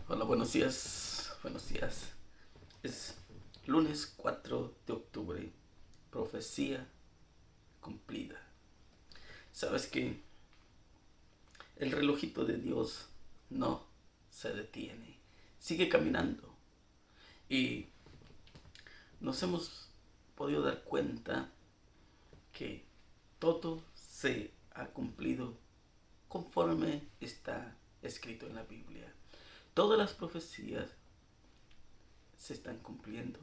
Hola, buenos días. Buenos días. Es lunes 4 de octubre. Profecía cumplida. ¿Sabes que el relojito de Dios no se detiene? Sigue caminando. Y nos hemos podido dar cuenta que todo se ha cumplido conforme está escrito en la Biblia. Todas las profecías se están cumpliendo.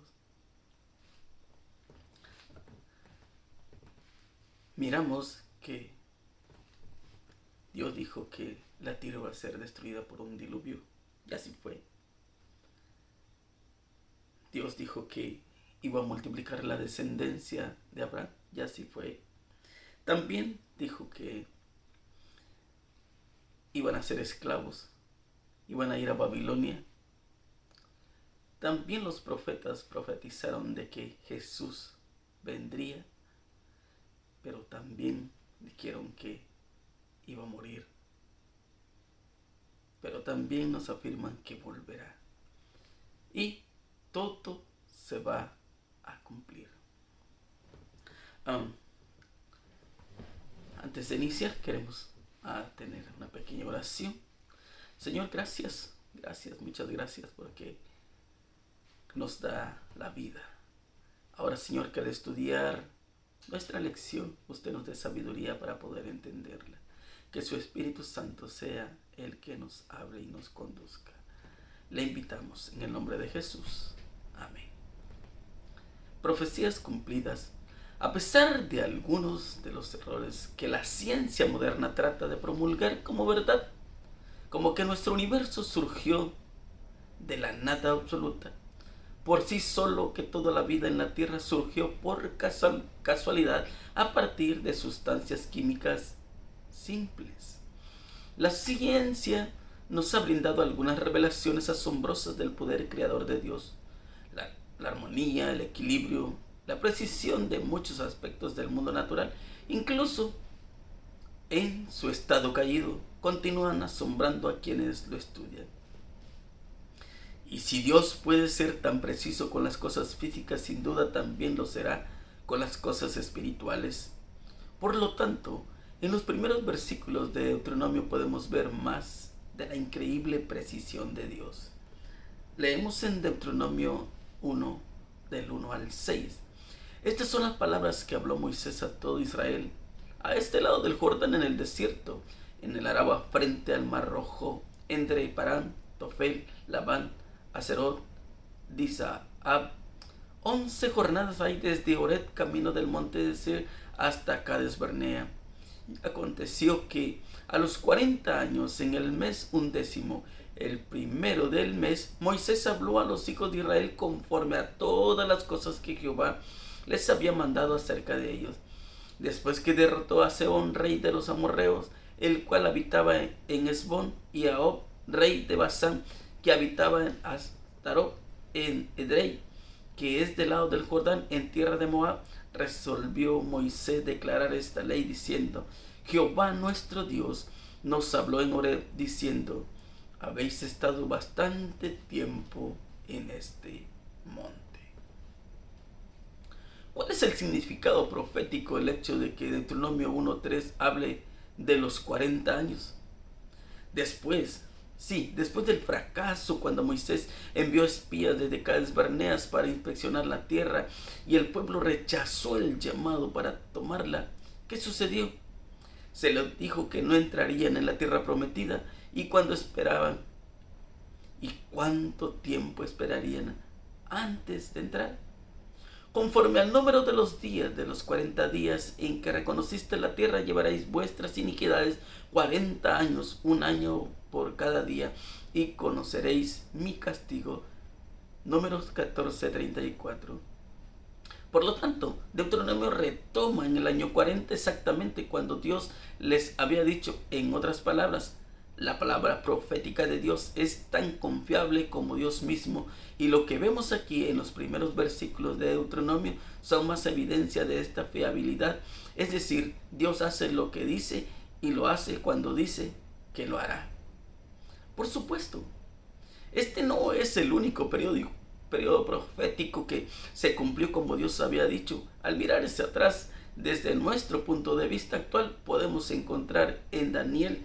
Miramos que Dios dijo que la tierra va a ser destruida por un diluvio, y así fue. Dios dijo que iba a multiplicar la descendencia de Abraham, y así fue. También dijo que iban a ser esclavos, iban a ir a Babilonia. También los profetas profetizaron de que Jesús vendría, pero también dijeron que iba a morir. Pero también nos afirman que volverá. Y todo se va a cumplir. Antes de iniciar, queremos tener una pequeña oración. Señor, gracias, muchas gracias porque nos da la vida. Ahora, Señor, que al estudiar nuestra lección, usted nos dé sabiduría para poder entenderla. Que su Espíritu Santo sea el que nos hable y nos conduzca. Le invitamos en el nombre de Jesús. Amén. Profecías cumplidas. A pesar de algunos de los errores que la ciencia moderna trata de promulgar como verdad, como que nuestro universo surgió de la nada absoluta, por sí solo, que toda la vida en la Tierra surgió por casualidad a partir de sustancias químicas simples. La ciencia nos ha brindado algunas revelaciones asombrosas del poder creador de Dios, la armonía, el equilibrio, la precisión de muchos aspectos del mundo natural, incluso en su estado caído, continúan asombrando a quienes lo estudian. Y si Dios puede ser tan preciso con las cosas físicas, sin duda también lo será con las cosas espirituales. Por lo tanto, en los primeros versículos de Deuteronomio podemos ver más de la increíble precisión de Dios. Leemos en Deuteronomio 1, del 1 al 6. Estas son las palabras que habló Moisés a todo Israel, a este lado del Jordán en el desierto, en el Araba frente al Mar Rojo, entre Parán, Tofel, Labán, Acerot, Disahab. 11 jornadas hay desde Oret, camino del monte de Seir, hasta Cades Barnea. Aconteció que a los 40 años, en el mes 11, el primero del mes, Moisés habló a los hijos de Israel conforme a todas las cosas que Jehová les había mandado acerca de ellos. Después que derrotó a Sehón, rey de los amorreos, el cual habitaba en Esbón, y a Og, rey de Basán, que habitaba en Astarot, en Edrei, que es del lado del Jordán, en tierra de Moab, resolvió Moisés declarar esta ley diciendo: Jehová nuestro Dios nos habló en Horeb diciendo: habéis estado bastante tiempo en este monte. ¿Cuál es el significado profético del hecho de que Deuteronomio 1:3 hable de los 40 años? Después del fracaso, cuando Moisés envió espías desde Cades Barneas para inspeccionar la tierra y el pueblo rechazó el llamado para tomarla, ¿qué sucedió? Se les dijo que no entrarían en la tierra prometida. ¿Y cuándo esperaban? ¿Y cuánto tiempo esperarían antes de entrar? Conforme al número de los días, de los 40 días en que reconociste la tierra, llevaréis vuestras iniquidades 40 años, un año por cada día, y conoceréis mi castigo. Números 14:34. Por lo tanto, Deuteronomio retoma en el año 40 exactamente cuando Dios les había dicho. En otras palabras, la palabra profética de Dios es tan confiable como Dios mismo, y lo que vemos aquí en los primeros versículos de Deuteronomio son más evidencia de esta fiabilidad. Es decir, Dios hace lo que dice y lo hace cuando dice que lo hará. Por supuesto, Este no es el único periodo profético que se cumplió como Dios había dicho. Al mirar hacia atrás, desde nuestro punto de vista actual, podemos encontrar en Daniel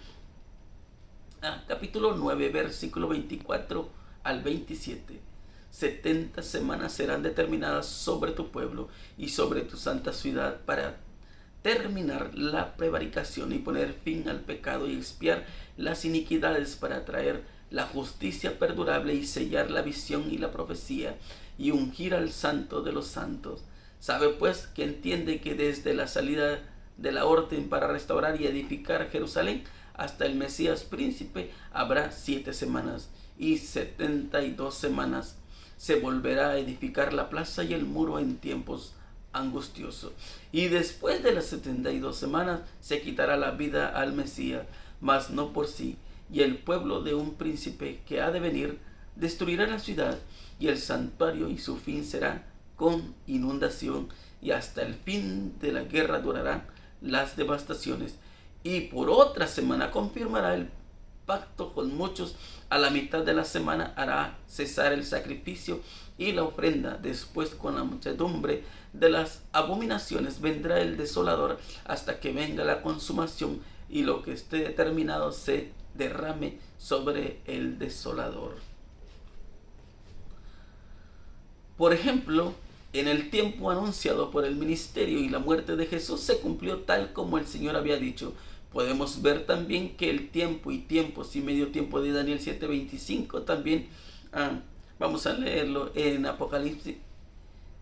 capítulo 9, versículo 24 al 27. 70 semanas serán determinadas sobre tu pueblo y sobre tu santa ciudad para terminar la prevaricación y poner fin al pecado y expiar las iniquidades, para traer la justicia perdurable y sellar la visión y la profecía y ungir al santo de los santos. Sabe pues que entiende que desde la salida de la orden para restaurar y edificar Jerusalén hasta el Mesías príncipe habrá 7 semanas, y 72 semanas se volverá a edificar la plaza y el muro en tiempos angustiosos. Y después de las 72 semanas se quitará la vida al Mesías, mas no por sí, y el pueblo de un príncipe que ha de venir destruirá la ciudad y el santuario, y su fin será con inundación, y hasta el fin de la guerra durarán las devastaciones. Y por otra semana confirmará el pacto con muchos. A la mitad de la semana hará cesar el sacrificio y la ofrenda. Después, con la muchedumbre de las abominaciones, vendrá el desolador hasta que venga la consumación y lo que esté determinado se derrame sobre el desolador. Por ejemplo, en el tiempo anunciado por el ministerio y la muerte de Jesús se cumplió tal como el Señor había dicho. Podemos ver también que el tiempo y tiempos y medio tiempo de Daniel 7:25 también vamos a leerlo en Apocalipsis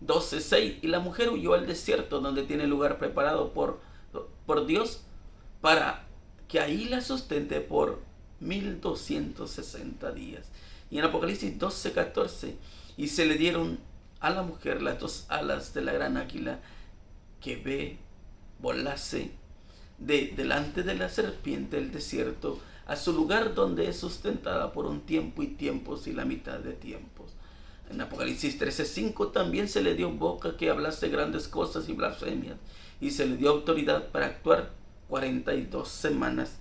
12:6. Y la mujer huyó al desierto, donde tiene lugar preparado por Dios, para que ahí la sustente por 1260 días. Y en Apocalipsis 12:14, y se le dieron a la mujer las 2 alas de la gran águila, que volase delante de la serpiente el desierto, a su lugar donde es sustentada por un tiempo y tiempos y la mitad de tiempos. En Apocalipsis 13:5 también se le dio boca que hablase grandes cosas y blasfemias, y se le dio autoridad para actuar 42 semanas.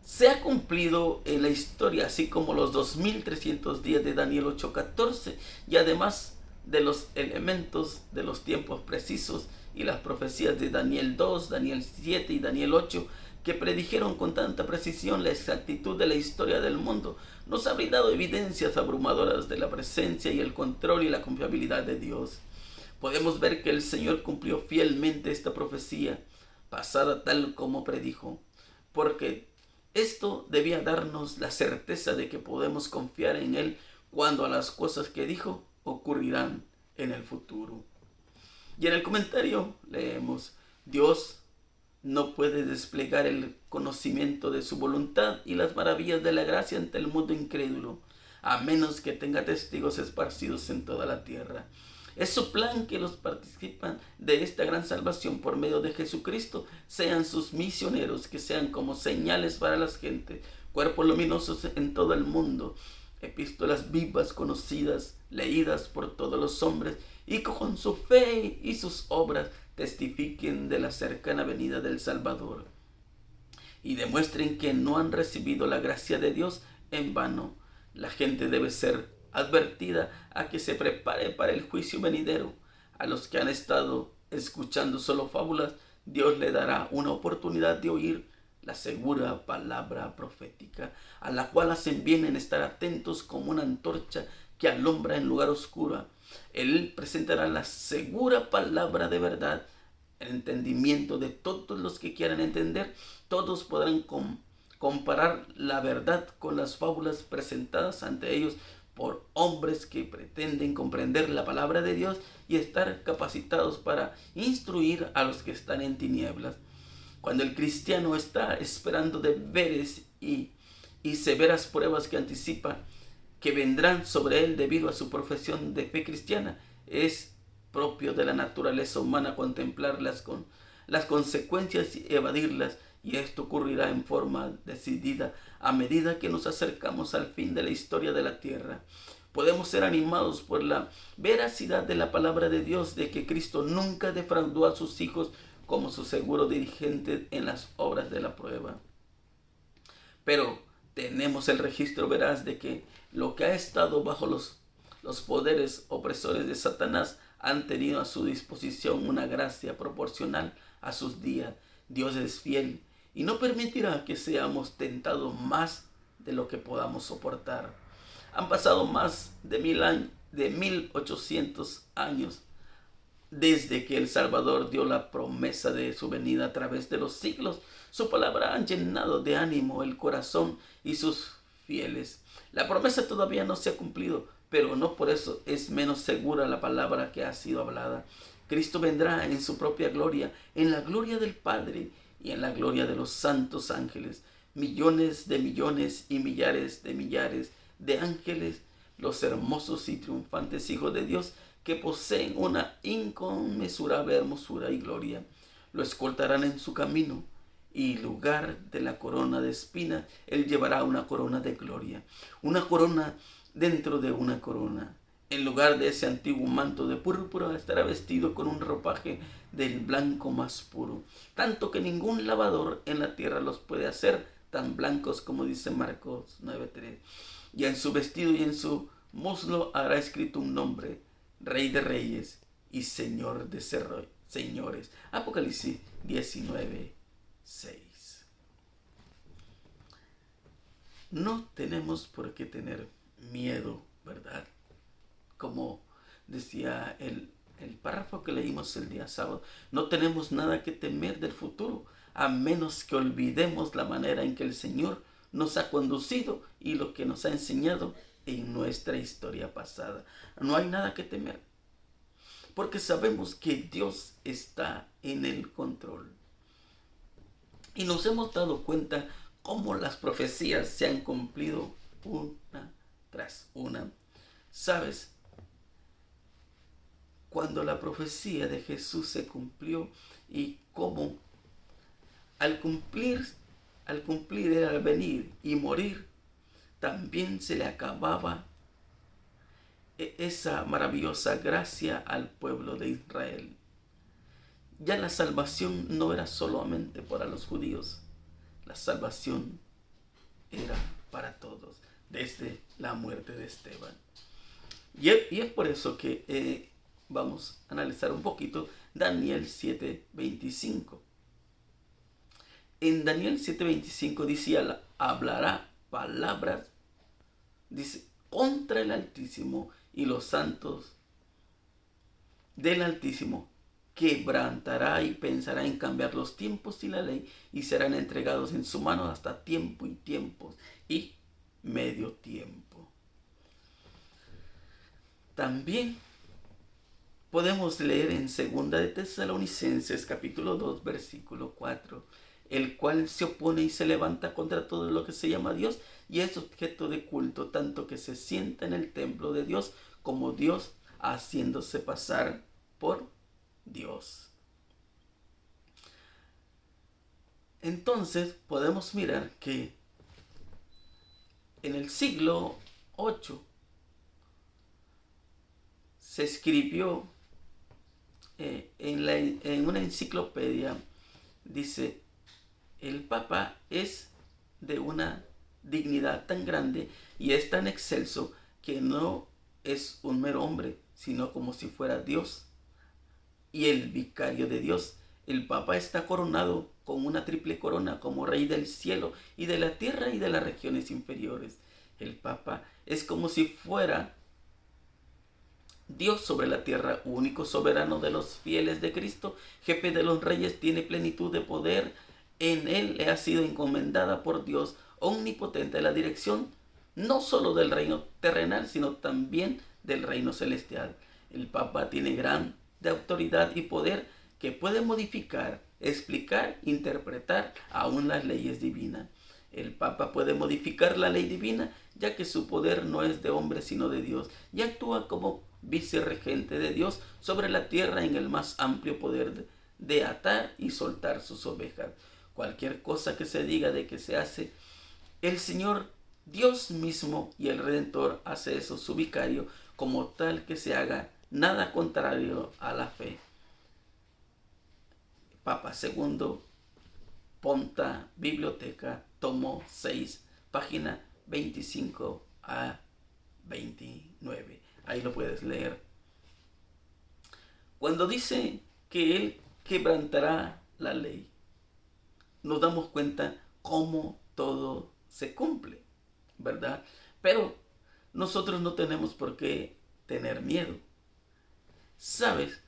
Se ha cumplido en la historia, así como los 2300 días de Daniel 8:14, y además de los elementos de los tiempos precisos y las profecías de Daniel 2, Daniel 7 y Daniel 8, que predijeron con tanta precisión la exactitud de la historia del mundo, nos ha brindado evidencias abrumadoras de la presencia y el control y la confiabilidad de Dios. Podemos ver que el Señor cumplió fielmente esta profecía, pasada tal como predijo, porque esto debía darnos la certeza de que podemos confiar en Él cuando a las cosas que dijo ocurrirán en el futuro. Y en el comentario leemos: Dios no puede desplegar el conocimiento de su voluntad y las maravillas de la gracia ante el mundo incrédulo, a menos que tenga testigos esparcidos en toda la tierra. Es su plan que los participan de esta gran salvación por medio de Jesucristo sean sus misioneros, que sean como señales para las gentes, cuerpos luminosos en todo el mundo, epístolas vivas, conocidas, leídas por todos los hombres, y con su fe y sus obras testifiquen de la cercana venida del Salvador, y demuestren que no han recibido la gracia de Dios en vano. La gente debe ser advertida a que se prepare para el juicio venidero. A los que han estado escuchando solo fábulas, Dios le dará una oportunidad de oír la segura palabra profética, a la cual hacen bien en estar atentos como una antorcha que alumbra en lugar oscuro. Él presentará la segura palabra de verdad, el entendimiento de todos los que quieran entender. Todos podrán comparar la verdad con las fábulas presentadas ante ellos por hombres que pretenden comprender la palabra de Dios y estar capacitados para instruir a los que están en tinieblas. Cuando el cristiano está esperando deberes y severas pruebas que anticipa que vendrán sobre él debido a su profesión de fe cristiana, es propio de la naturaleza humana contemplar las consecuencias y evadirlas, y esto ocurrirá en forma decidida a medida que nos acercamos al fin de la historia de la tierra. Podemos ser animados por la veracidad de la palabra de Dios, de que Cristo nunca defraudó a sus hijos como su seguro dirigente en las obras de la prueba. Pero tenemos el registro veraz de que lo que ha estado bajo los poderes opresores de Satanás han tenido a su disposición una gracia proporcional a sus días. Dios es fiel y no permitirá que seamos tentados más de lo que podamos soportar. Han pasado más de 1800 años desde que el Salvador dio la promesa de su venida a través de los siglos. Su palabra ha llenado de ánimo el corazón y sus fieles. La promesa todavía no se ha cumplido, pero no por eso es menos segura la palabra que ha sido hablada. Cristo vendrá en su propia gloria, en la gloria del Padre y en la gloria de los santos ángeles. Millones y millares de ángeles, los hermosos y triunfantes hijos de Dios, que poseen una inconmensurable hermosura y gloria, lo escoltarán en su camino, y en lugar de la corona de espinas, él llevará una corona de gloria, una corona dentro de una corona. En lugar de ese antiguo manto de púrpura, estará vestido con un ropaje del blanco más puro, tanto que ningún lavador en la tierra los puede hacer tan blancos como dice Marcos 9:3. Y en su vestido y en su muslo hará escrito un nombre: Rey de Reyes y Señor de Señores. Apocalipsis 19:6. No tenemos por qué tener miedo, ¿verdad? Como decía el párrafo que leímos el día sábado, no tenemos nada que temer del futuro, a menos que olvidemos la manera en que el Señor nos ha conducido y lo que nos ha enseñado en nuestra historia pasada. No hay nada que temer, porque sabemos que Dios está en el control. Y nos hemos dado cuenta cómo las profecías se han cumplido una tras una. ¿Sabes? Cuando la profecía de Jesús se cumplió y cómo al cumplir era al venir y morir, también se le acababa esa maravillosa gracia al pueblo de Israel. Ya la salvación no era solamente para los judíos, la salvación era para todos, desde la muerte de Esteban. Y es por eso que vamos a analizar un poquito Daniel 7:25. En Daniel 7:25 dice, hablará palabras, dice, contra el Altísimo y los santos del Altísimo. Quebrantará y pensará en cambiar los tiempos y la ley, y serán entregados en su mano hasta tiempo y tiempos y medio tiempo. También podemos leer en 2 de Tesalonicenses capítulo 2 versículo 4, el cual se opone y se levanta contra todo lo que se llama Dios y es objeto de culto, tanto que se sienta en el templo de Dios como Dios, haciéndose pasar por Dios. Entonces podemos mirar que en el siglo 8 se escribió en una enciclopedia, dice, el Papa es de una dignidad tan grande y es tan excelso que no es un mero hombre, sino como si fuera Dios y el vicario de Dios. El Papa está coronado con una triple corona como Rey del cielo y de la tierra y de las regiones inferiores. El Papa es como si fuera Dios sobre la tierra, único soberano de los fieles de Cristo, jefe de los reyes, tiene plenitud de poder. En él le ha sido encomendada por Dios omnipotente la dirección no solo del reino terrenal, sino también del reino celestial. El Papa tiene gran autoridad y poder que puede modificar, explicar, interpretar aún las leyes divinas. El Papa puede modificar la ley divina, ya que su poder no es de hombre sino de Dios, y actúa como vicerregente de Dios sobre la tierra en el más amplio poder de atar y soltar sus ovejas. Cualquier cosa que se diga de que se hace, el Señor Dios mismo y el Redentor hace eso su vicario, como tal que se haga nada contrario a la fe. Papa II, Ponta Biblioteca, tomo 6, página 25 a 29. Ahí lo puedes leer. Cuando dice que Él quebrantará la ley, nos damos cuenta cómo todo se cumple, ¿verdad? Pero nosotros no tenemos por qué tener miedo. ¿Sabes?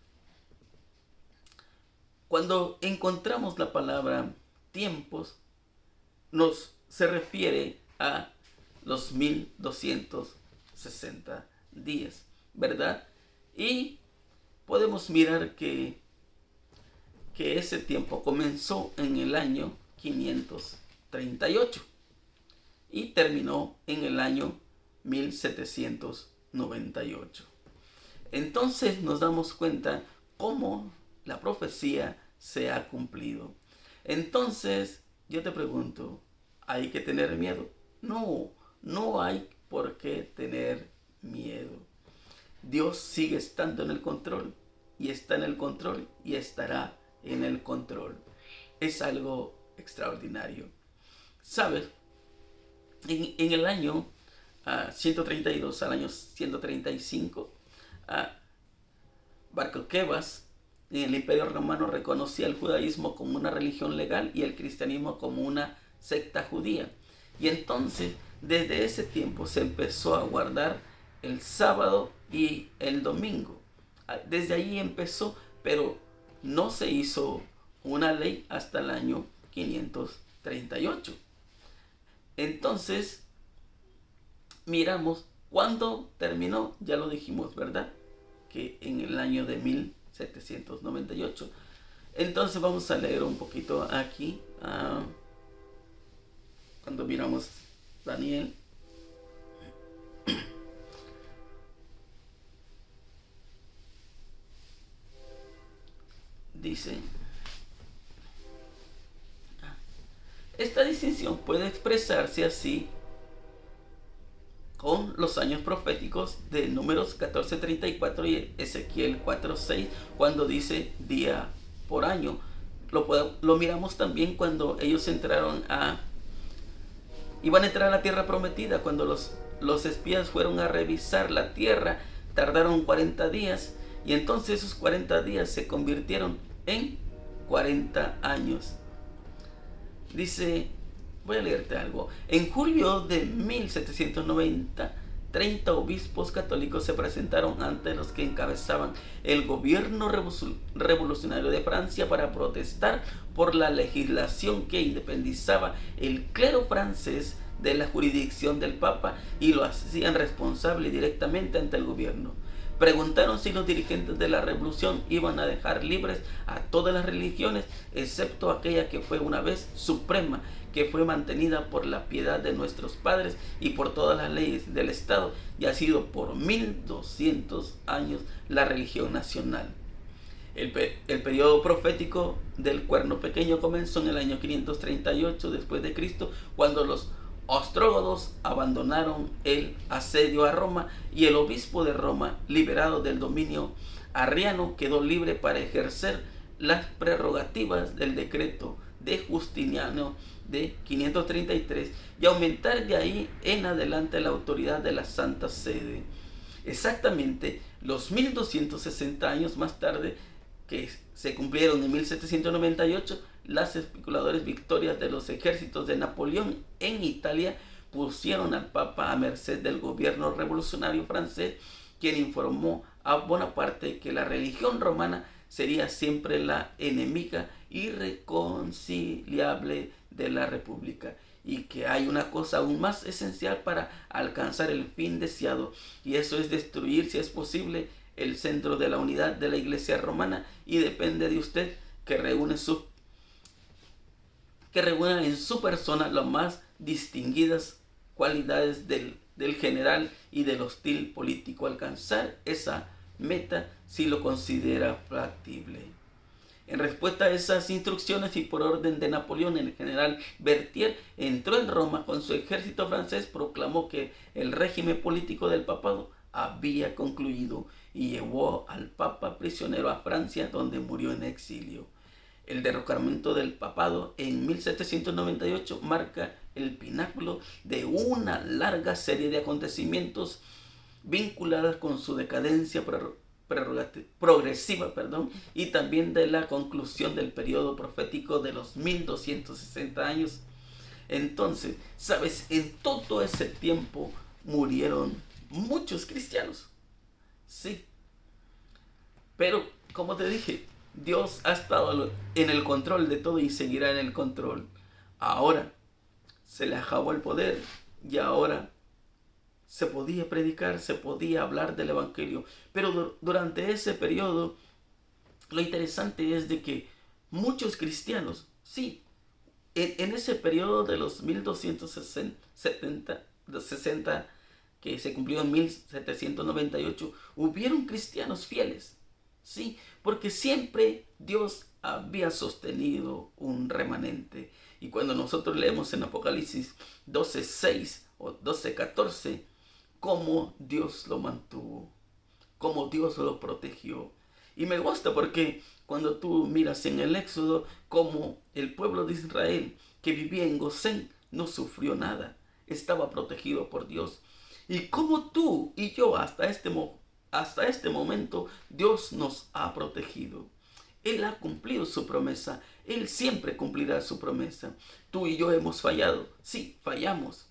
Cuando encontramos la palabra tiempos, se refiere a los 1260 días, ¿verdad? Y podemos mirar que ese tiempo comenzó en el año 538 y terminó en el año 1798. Entonces nos damos cuenta cómo la profecía se ha cumplido. Entonces yo te pregunto, ¿hay que tener miedo? No, no hay por qué tener miedo. Dios sigue estando en el control y está en el control y estará en el control. Es algo extraordinario. ¿Sabes? En el año 132 al año 135, Bar Kokhba en el Imperio Romano reconocía el judaísmo como una religión legal y el cristianismo como una secta judía. Y entonces, desde ese tiempo se empezó a guardar el sábado y el domingo. Desde ahí empezó, pero no se hizo una ley hasta el año 538. Entonces, miramos cuándo terminó, ya lo dijimos, ¿verdad? Que en el año de 1798. Entonces vamos a leer un poquito aquí, cuando miramos Daniel. Dice, esta distinción puede expresarse así con los años proféticos de Números 14:34 y Ezequiel 4:6, cuando dice día por año. Lo miramos también cuando ellos iban a entrar a la tierra prometida. Cuando los espías fueron a revisar la tierra, tardaron 40 días y entonces esos 40 días se convirtieron en 40 años. Dice, voy a leerte algo. En julio de 1790, 30 obispos católicos se presentaron ante los que encabezaban el gobierno revolucionario de Francia para protestar por la legislación que independizaba el clero francés de la jurisdicción del Papa y lo hacían responsable directamente ante el gobierno. Preguntaron si los dirigentes de la revolución iban a dejar libres a todas las religiones, excepto aquella que fue una vez suprema, que fue mantenida por la piedad de nuestros padres y por todas las leyes del Estado, y ha sido por 1200 años la religión nacional. El periodo profético del Cuerno Pequeño comenzó en el año 538 después de Cristo, cuando los ostrógodos abandonaron el asedio a Roma y el obispo de Roma, liberado del dominio arriano, quedó libre para ejercer las prerrogativas del decreto de Justiniano de 533 y aumentar de ahí en adelante la autoridad de la Santa Sede. Exactamente los 1260 años más tarde, que se cumplieron en 1798, las especuladoras victorias de los ejércitos de Napoleón en Italia pusieron al Papa a merced del gobierno revolucionario francés, quien informó a Bonaparte que la religión romana sería siempre la enemiga irreconciliable de la República, y que hay una cosa aún más esencial para alcanzar el fin deseado, y eso es destruir, si es posible, el centro de la unidad de la Iglesia romana, y depende de usted que reúna en su persona las más distinguidas cualidades del general y del hostil político. Alcanzar esa meta si lo considera factible. En respuesta a esas instrucciones y por orden de Napoleón, el general Berthier entró en Roma con su ejército francés, proclamó que el régimen político del papado había concluido y llevó al papa prisionero a Francia, donde murió en exilio. El derrocamiento del papado en 1798 marca el pináculo de una larga serie de acontecimientos vinculadas con su decadencia progresiva, y también de la conclusión del periodo profético de los 1260 años. Entonces, sabes, en todo ese tiempo murieron muchos cristianos. Sí, pero como te dije, Dios ha estado en el control de todo y seguirá en el control. Ahora se le acabó el poder y ahora se podía predicar, se podía hablar del evangelio. Pero durante ese periodo, lo interesante es de que muchos cristianos, sí, en ese periodo de los 1260, que se cumplió en 1798, hubieron cristianos fieles. Sí, porque siempre Dios había sostenido un remanente. Y cuando nosotros leemos en Apocalipsis 12:6 o 12:14, cómo Dios lo mantuvo, cómo Dios lo protegió. Y me gusta porque cuando tú miras en el Éxodo, cómo el pueblo de Israel que vivía en Gosén no sufrió nada, estaba protegido por Dios. Y como tú y yo hasta este momento, Dios nos ha protegido. Él ha cumplido su promesa. Él siempre cumplirá su promesa. Tú y yo hemos fallado. Sí, fallamos.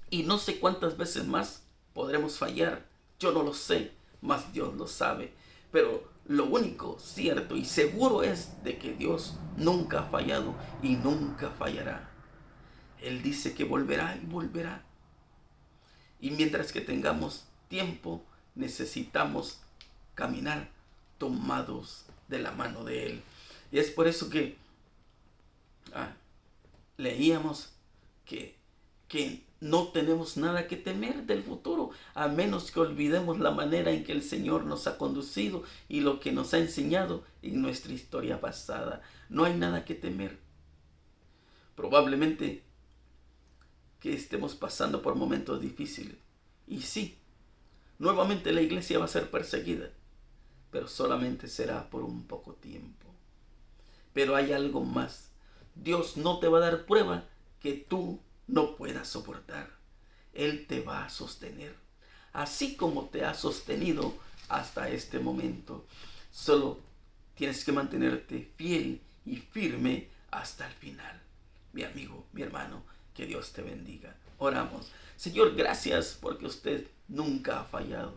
Y no sé cuántas veces más podremos fallar. Yo no lo sé, mas Dios lo sabe. Pero lo único cierto y seguro es de que Dios nunca ha fallado y nunca fallará. Él dice que volverá y volverá. Y mientras que tengamos tiempo, necesitamos caminar tomados de la mano de Él. Y es por eso que leíamos que no tenemos nada que temer del futuro, a menos que olvidemos la manera en que el Señor nos ha conducido y lo que nos ha enseñado en nuestra historia pasada. No hay nada que temer. Probablemente que estemos pasando por momentos difíciles. Y sí, nuevamente la iglesia va a ser perseguida, pero solamente será por un poco tiempo. Pero hay algo más. Dios no te va a dar prueba que tú no puedas soportar. Él te va a sostener, así como te ha sostenido hasta este momento. Solo tienes que mantenerte fiel y firme hasta el final. Mi amigo, mi hermano, que Dios te bendiga. Oramos. Señor, gracias porque usted nunca ha fallado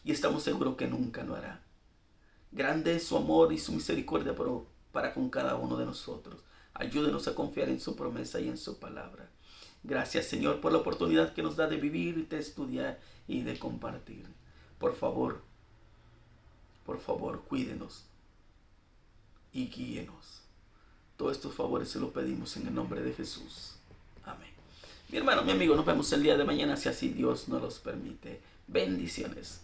y estamos seguros que nunca lo hará. Grande es su amor y su misericordia para con cada uno de nosotros. Ayúdenos a confiar en su promesa y en su palabra. Gracias, Señor, por la oportunidad que nos da de vivir, de estudiar y de compartir. Por favor, cuídenos y guíenos. Todos estos favores se los pedimos en el nombre de Jesús. Amén. Mi hermano, mi amigo, nos vemos el día de mañana si así Dios nos los permite. Bendiciones.